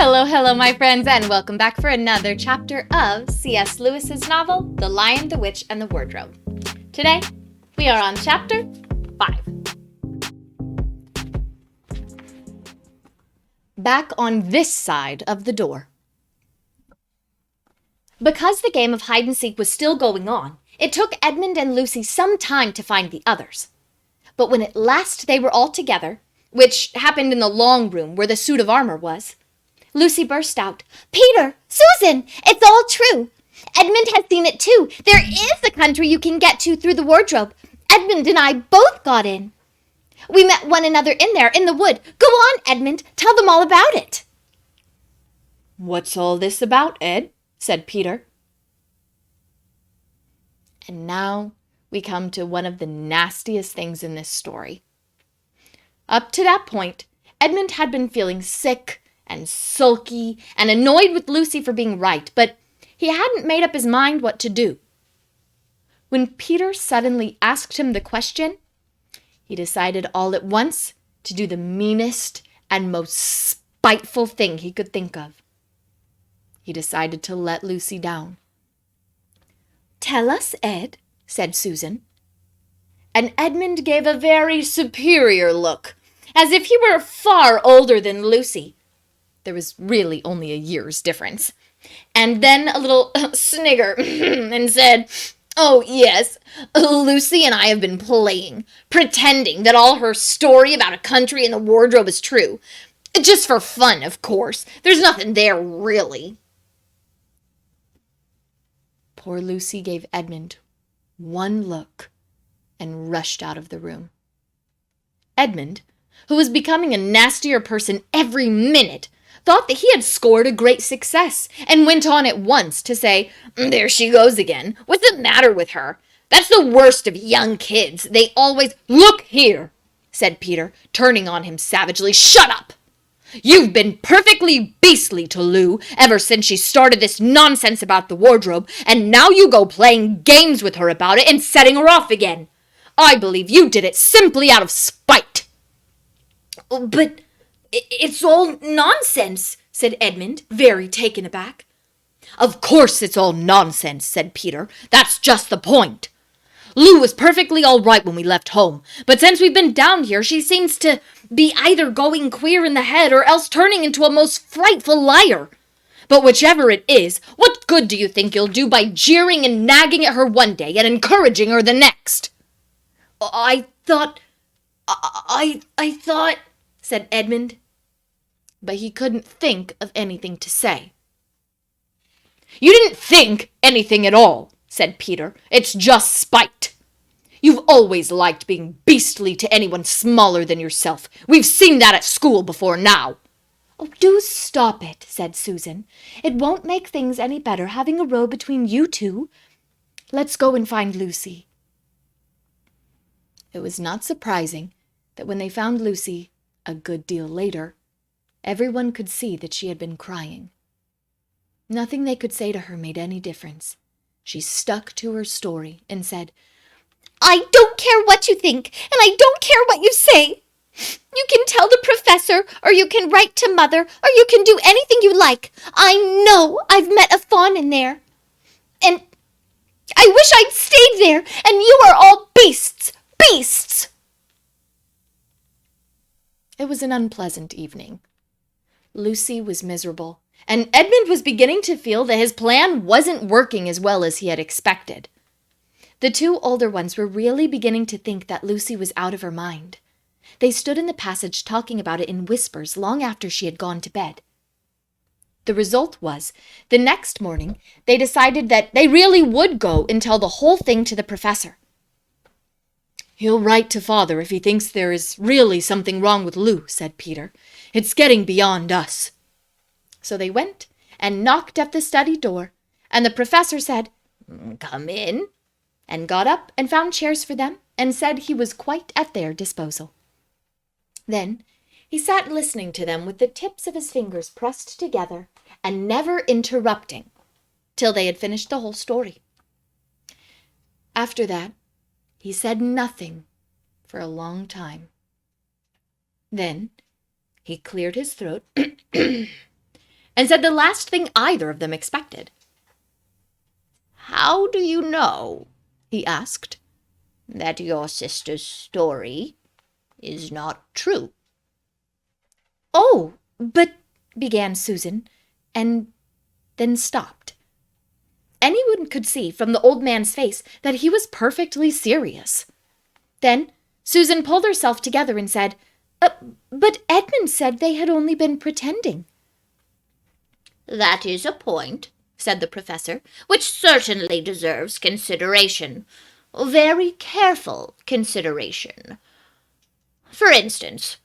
Hello, hello, my friends, and welcome back for another chapter of C.S. Lewis's novel, The Lion, the Witch, and the Wardrobe. Today, we are on chapter 5. Back on this side of the door. Because the game of hide-and-seek was still going on, it took Edmund and Lucy some time to find the others. But when at last they were all together, which happened in the long room where the suit of armor was, Lucy burst out, "Peter! Susan! It's all true! Edmund has seen it too! There is a country you can get to through the wardrobe! Edmund and I both got in! We met one another in there, in the wood! Go on, Edmund! Tell them all about it!" "What's all this about, Ed?" said Peter. And now we come to one of the nastiest things in this story. Up to that point, Edmund had been feeling sick and sulky and annoyed with Lucy for being right, but he hadn't made up his mind what to do. When Peter suddenly asked him the question, he decided all at once to do the meanest and most spiteful thing he could think of. He decided to let Lucy down. "Tell us, Ed," said Susan. And Edmund gave a very superior look, as if he were far older than Lucy. There was really only a year's difference. And then a little snigger and said, "Oh, yes, Lucy and I have been playing, pretending that all her story about a country in the wardrobe is true. Just for fun, of course. There's nothing there, really." Poor Lucy gave Edmund one look and rushed out of the room. Edmund, who was becoming a nastier person every minute, thought that he had scored a great success, and went on at once to say, "There she goes again. What's the matter with her? That's the worst of young kids. They always—" "Look here," said Peter, turning on him savagely. "Shut up! You've been perfectly beastly to Lou ever since she started this nonsense about the wardrobe, and now you go playing games with her about it and setting her off again. I believe you did it simply out of spite." "But it's all nonsense," said Edmund, very taken aback. "Of course it's all nonsense," said Peter. "That's just the point. Lou was perfectly all right when we left home, but since we've been down here, she seems to be either going queer in the head or else turning into a most frightful liar. But whichever it is, what good do you think you'll do by jeering and nagging at her one day and encouraging her the next?" I thought, said Edmund, but he couldn't think of anything to say. "You didn't think anything at all," said Peter. "It's just spite. You've always liked being beastly to anyone smaller than yourself. We've seen that at school before now." "Oh, do stop it," said Susan. "It won't make things any better having a row between you two. Let's go and find Lucy." It was not surprising that when they found Lucy, a good deal later, everyone could see that she had been crying. Nothing they could say to her made any difference. She stuck to her story and said, "I don't care what you think, and I don't care what you say. You can tell the professor, or you can write to Mother, or you can do anything you like. I know I've met a fawn in there. And I wish I'd stayed there, and you are all beasts, beasts." It was an unpleasant evening. Lucy was miserable, and Edmund was beginning to feel that his plan wasn't working as well as he had expected. The two older ones were really beginning to think that Lucy was out of her mind. They stood in the passage talking about it in whispers long after she had gone to bed. The result was, the next morning, they decided that they really would go and tell the whole thing to the professor. "He'll write to Father if he thinks there is really something wrong with Lou," said Peter. "It's getting beyond us." So they went and knocked at the study door, and the professor said, "Come in," and got up and found chairs for them, and said he was quite at their disposal. Then he sat listening to them with the tips of his fingers pressed together and never interrupting, till they had finished the whole story. After that, he said nothing for a long time. Then he cleared his throat and said the last thing either of them expected. "How do you know," he asked, "that your sister's story is not true?" "Oh, but," began Susan, and then stopped. Anyone could see from the old man's face that he was perfectly serious. Then Susan pulled herself together and said, "But Edmund said they had only been pretending." "That is a point," said the professor, "which certainly deserves consideration. Very careful consideration. For instance,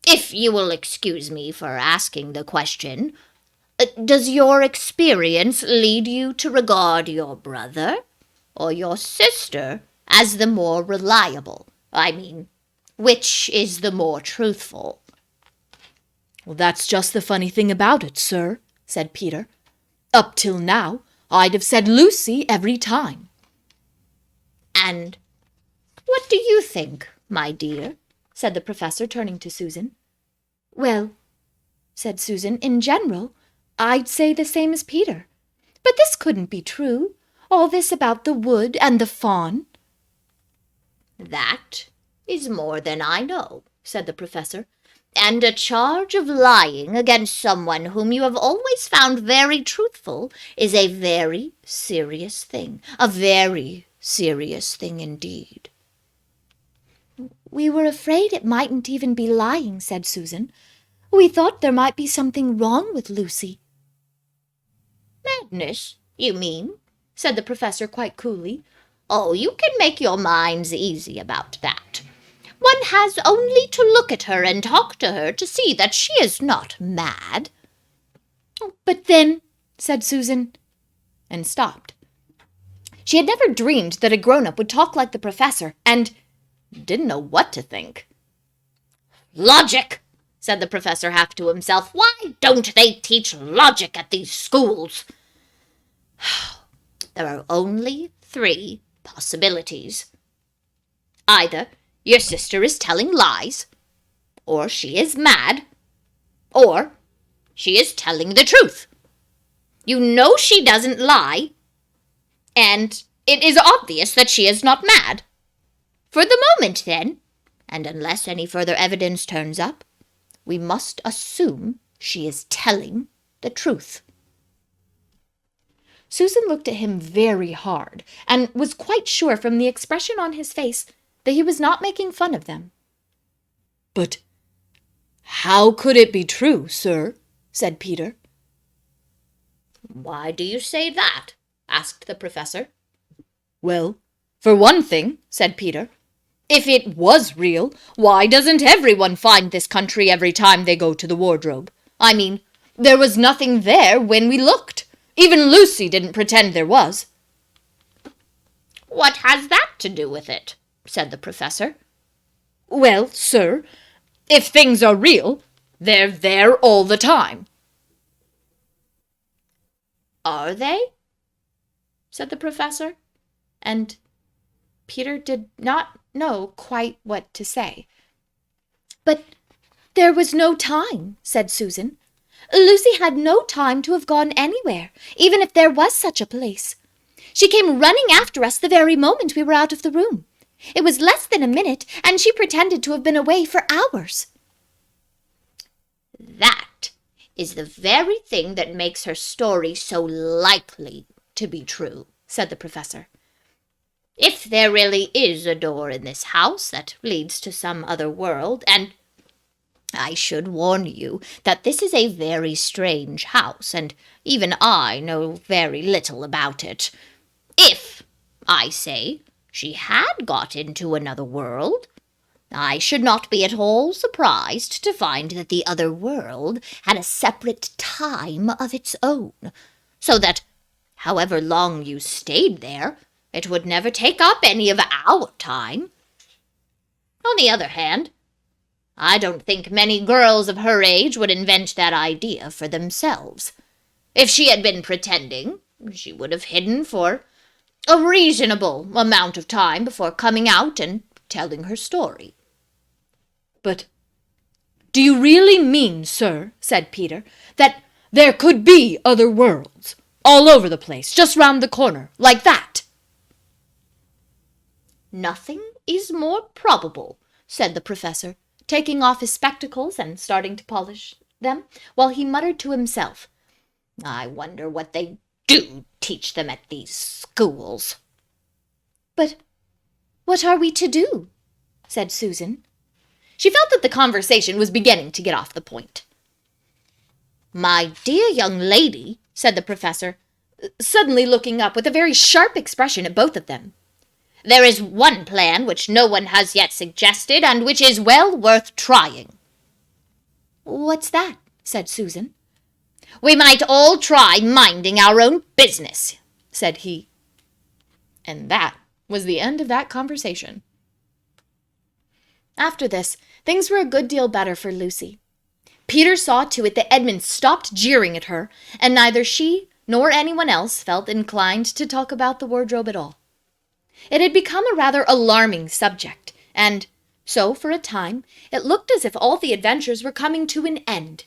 if you will excuse me for asking the question, does your experience lead you to regard your brother or your sister as the more reliable? I mean, which is the more truthful?" "Well, that's just the funny thing about it, sir," said Peter. "Up till now, I'd have said Lucy every time." "And what do you think, my dear?" said the professor, turning to Susan. "Well," said Susan, "in general, I'd say the same as Peter. But this couldn't be true, all this about the wood and the fawn." "That is more than I know," said the professor, "and a charge of lying against someone whom you have always found very truthful is a very serious thing, a very serious thing indeed." "We were afraid it mightn't even be lying," said Susan. "We thought there might be something wrong with Lucy." "Madness, you mean?" said the professor quite coolly. "Oh, you can make your minds easy about that. One has only to look at her and talk to her to see that she is not mad." "But then," said Susan, and stopped. She had never dreamed that a grown-up would talk like the professor, and didn't know what to think. "Logic!" said the professor half to himself. "Why don't they teach logic at these schools?" "There are only 3 possibilities. Either your sister is telling lies, or she is mad, or she is telling the truth. You know she doesn't lie, and it is obvious that she is not mad. For the moment, then, and unless any further evidence turns up, we must assume she is telling the truth." Susan looked at him very hard, and was quite sure from the expression on his face that he was not making fun of them. "But how could it be true, sir?" said Peter. "Why do you say that?" asked the professor. "Well, for one thing," said Peter, "if it was real, why doesn't everyone find this country every time they go to the wardrobe? I mean, there was nothing there when we looked. Even Lucy didn't pretend there was." "What has that to do with it?" said the professor. "Well, sir, if things are real, they're there all the time." "Are they?" said the professor, and Peter did not know quite what to say. "But there was no time," said Susan. "Lucy had no time to have gone anywhere, even if there was such a place. She came running after us the very moment we were out of the room. It was less than a minute, and she pretended to have been away for hours." "That is the very thing that makes her story so likely to be true," said the professor. "If there really is a door in this house that leads to some other world, and I should warn you that this is a very strange house, and even I know very little about it. If, I say, she had got into another world, I should not be at all surprised to find that the other world had a separate time of its own, so that, however long you stayed there, it would never take up any of our time. On the other hand, I don't think many girls of her age would invent that idea for themselves. If she had been pretending, she would have hidden for a reasonable amount of time before coming out and telling her story." "But do you really mean, sir," said Peter, "that There could be other worlds, all over the place, just round the corner, like that. Nothing is more probable, said the professor, taking off his spectacles and starting to polish them, while he muttered to himself, I wonder what they do teach them at these schools. But what are we to do? Said Susan. She felt that the conversation was beginning to get off the point. My dear young lady, said the professor, suddenly looking up with a very sharp expression at both of them. There is one plan which no one has yet suggested, and which is well worth trying. What's that? Said Susan. We might all try minding our own business, said he. And that was the end of that conversation. After this, things were a good deal better for Lucy. Peter saw to it that Edmund stopped jeering at her, and neither she nor anyone else felt inclined to talk about the wardrobe at all. It had become a rather alarming subject, and so, for a time, it looked as if all the adventures were coming to an end.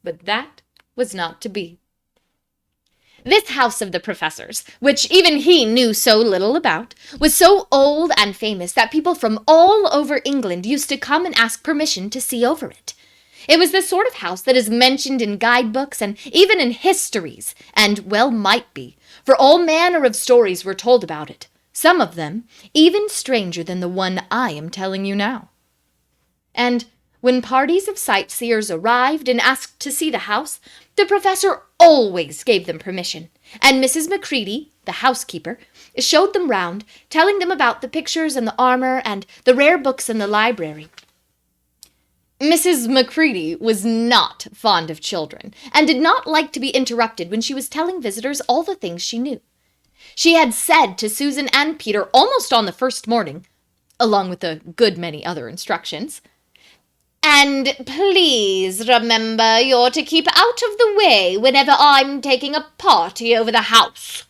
But that was not to be. This house of the professor's, which even he knew so little about, was so old and famous that people from all over England used to come and ask permission to see over it. It was the sort of house that is mentioned in guidebooks and even in histories, and well might be, for all manner of stories were told about it, some of them even stranger than the one I am telling you now. And when parties of sightseers arrived and asked to see the house, the professor always gave them permission, and Mrs. Macready, the housekeeper, showed them round, telling them about the pictures and the armor and the rare books in the library. Mrs. Macready was not fond of children, and did not like to be interrupted when she was telling visitors all the things she knew. She had said to Susan and Peter almost on the first morning, along with a good many other instructions, And please remember you're to keep out of the way whenever I'm taking a party over the house.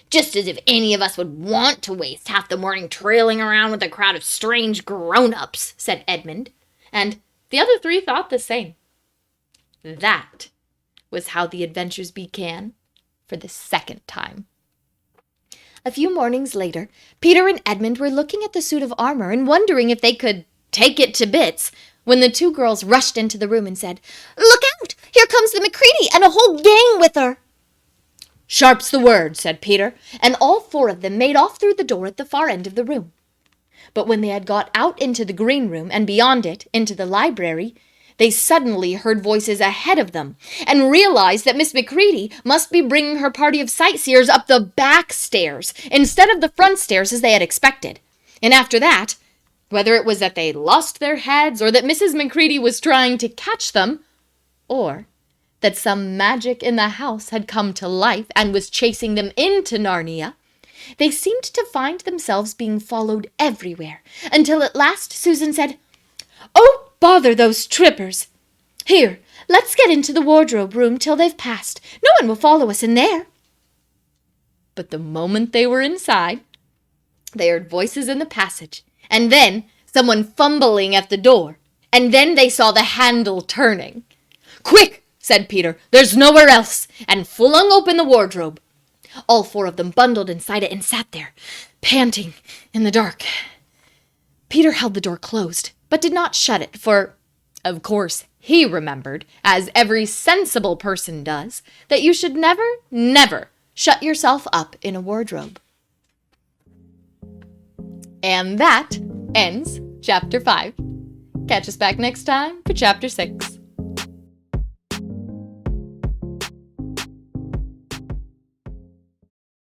Just as if any of us would want to waste half the morning trailing around with a crowd of strange grown-ups, said Edmund, and the other three thought the same. That was how the adventures began for the second time. A few mornings later, Peter and Edmund were looking at the suit of armor and wondering if they could take it to bits, when the two girls rushed into the room and said, "Look out! Here comes the Macready and a whole gang with her!" "Sharp's the word," said Peter, and all four of them made off through the door at the far end of the room. But when they had got out into the green room, and beyond it, into the library, they suddenly heard voices ahead of them, and realized that Miss Macready must be bringing her party of sightseers up the back stairs, instead of the front stairs as they had expected. And after that, whether it was that they lost their heads, or that Mrs. Macready was trying to catch them, or that some magic in the house had come to life and was chasing them into Narnia, they seemed to find themselves being followed everywhere, until at last Susan said, "Oh, bother those trippers! Here, let's get into the wardrobe room till they've passed. No one will follow us in there." But the moment they were inside, they heard voices in the passage, and then someone fumbling at the door, and then they saw the handle turning. "Quick!" said Peter, "there's nowhere else," and flung open the wardrobe. All four of them bundled inside it and sat there, panting in the dark. Peter held the door closed, but did not shut it, for, of course, he remembered, as every sensible person does, that you should never, never shut yourself up in a wardrobe. And that ends Chapter 5. Catch us back next time for Chapter 6.